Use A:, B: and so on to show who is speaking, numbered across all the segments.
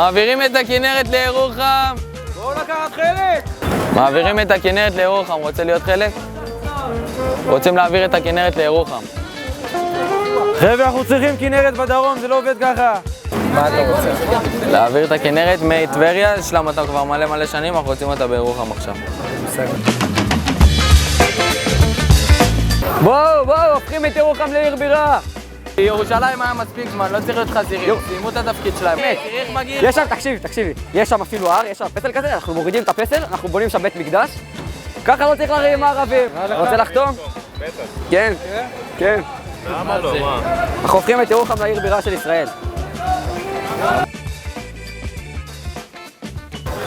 A: מעבירים את הכנרת לירוחם.
B: בואו לקחת חלק.
A: מעבירים את הכנרת לירוחם. רוצה להיות חלק? רוצים להעביר את הכנרת לירוחם.
B: חבר'ה, אנחנו צריכים כנרת בדרום, זה לא עובד ככה.
C: מה אתה רוצה?
A: להעביר את הכנרת מטבריה, יש להם אותה כבר מלא שנים, אנחנו רוצים אותה בירוחם עכשיו.
B: בואו, הופכים את ירוחם לעיר בירה.
A: ירושלים היה מספיק זמן, לא צריך להיות חזירים, סיימו את התפקיד שלהם.
B: יש שם, תקשיבי, יש שם אפילו הר, יש שם פסל כזה, אנחנו מורידים את הפסל, אנחנו בונים שם בית מקדש. ככה לא צריך לריב עם הערבים. רוצה לחתום?
C: בטח.
B: כן.
C: למה לא? מה?
B: אנחנו הופכים את ירוחם לעיר בירה של ישראל.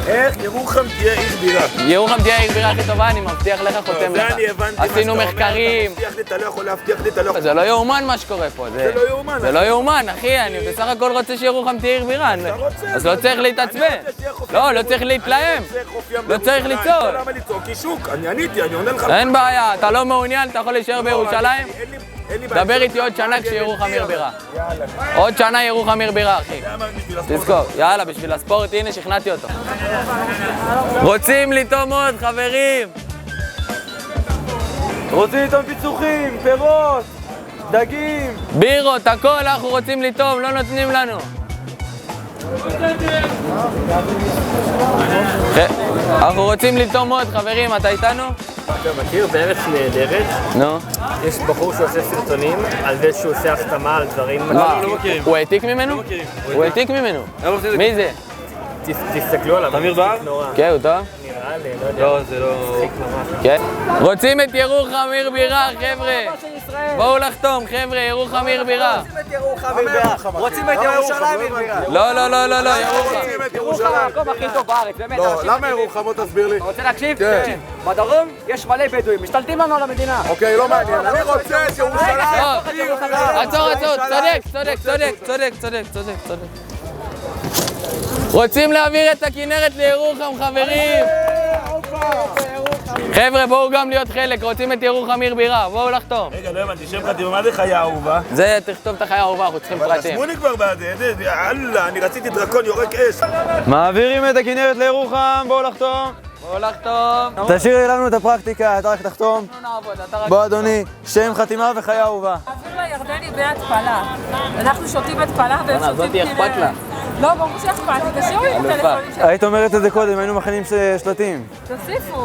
C: איך ירוחם תהיה עיר בירה?
A: ירוחם תהיה העיר בירה הכי טובה, אני מבטיח לך, חותם לך.
C: זה אני הבנתי מה שאתה אומר.
A: עשינו מחקרים.
C: מבטיח לי, אתה לא יכול להבטיח לי, אתה לא יכול.
A: זה לא יאומן מה שקורה פה.
C: זה לא יאומן.
A: זה לא יאומן, אחי, אני בסך הכל רוצה שירוחם תהיה עיר בירה. אז לא צריך להתעצבן. לא צריך להתלהם. לא צריך לצעוק.
C: למה לצעוק? כי שוק, אני עניתי, אני עונה לך.
A: אין בעיה, אתה לא מעוניין, אתה יכול להישאר בירושלים? דבר איתי עוד שנה כשירוחם עיר בירה. עוד שנה ירוחם עיר בירה, אחי. תזכור, יאללה, בשביל הספורט, הנה, שכנעתי אותו. רוצים לטעום עוד, חברים!
B: רוצים לטעום פיצוחים, פירות, דגים.
A: בירות, הכל אנחנו רוצים לטעום, לא נותנים לנו. אנחנו רוצים לטעום עוד, חברים, אתה איתנו?
D: אתה מכיר בארץ נהדרת?
A: נו.
D: יש בחור שעושה סרטונים על זה שהוא עושה החתמה על דברים...
A: מה? הוא העתיק ממנו? הוא העתיק ממנו. מי זה?
D: תסתכלו עליו.
B: תמיר בר?
A: כן, הוא טוב?
D: נראה לי, לא יודע.
B: לא, זה לא...
A: כן. רוצים את ירוחם עיר בירה, חבר'ה. בואו לחתום, חבר'ה, ירוחם עיר בירה.
B: רוצים את ירושלים עיר בירה.
A: לא, ירוחם.
B: ירוחם המקום הכי טוב בארץ, באמת.
C: לא, למה ירוחם? בוא תסביר לי.
B: אתה רוצה להקשיב?
C: כן.
B: בדרום יש מלא בדואים, משתלטים לנו על המדינה.
C: אוקיי, לא מעניין. אני רוצה את ירושלים.
A: עצור, צודק. רוצים להעביר את הכנרת לירוחם, חברים. חבר'ה, בואו גם להיות חלק, רוצים את ירוחם עיר בירה, בואו לחתום.
C: רגע, לא הבנתי, שם חתימה, מה זה חיה אהובה?
A: זה, תכתוב את החיה האהובה, אנחנו צריכים פרטים.
C: רשמו לי כבר בעד, יאללה, אני רציתי דרקון יורק אש.
B: מעבירים את הכנרת לירוחם, בואו לחתום.
A: בואו לחתום.
B: תשאירי לנו את הפרקטיקה, אתה רק תחתום. בוא אדוני, שם חתימה וחיה אהובה.
E: עביר לירדני בהתפלה. אנחנו שותים בהתפלה והם שותים
A: זאתי אכפת לה.
E: לא, ברור שאכפת לי, תשאירו לי את הטלפונים שלכם.
B: היית אומרת את זה קודם, היינו מכנים שלטים.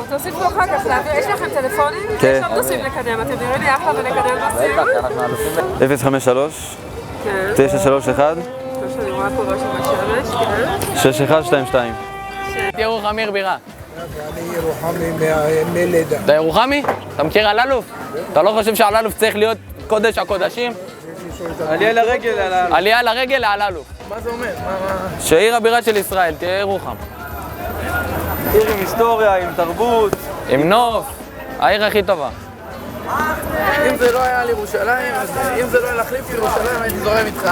E: תוסיפו אחר כך. יש לכם טלפונים?
B: כן.
E: יש עוד נושאים לקדם, אתם נראים לי אחלה ונקדם נושאים?
B: 053
E: כן.
B: 931
E: טוב שאני רואה פה משהו בשמש, כן.
B: 6122.
A: ירוחם עיר בירה.
F: אני ירוחמי מלידה.
A: אתה ירוחמי? אתה מכיר אלאלוף? אתה לא חושב שאלאלוף צריך להיות קודש הקודשים?
B: עלייה לרגל על ה...
A: עלייה לרגל לאלאלוף.
F: מה זה אומר?
A: שעיר הבירה של ישראל תהיה ירוחם.
B: עיר עם היסטוריה, עם תרבות.
A: עם נוף, העיר הכי טובה.
F: אם זה לא היה על ירושלים, אז אם זה לא היה להחליף ירושלים, הייתי זורם איתך.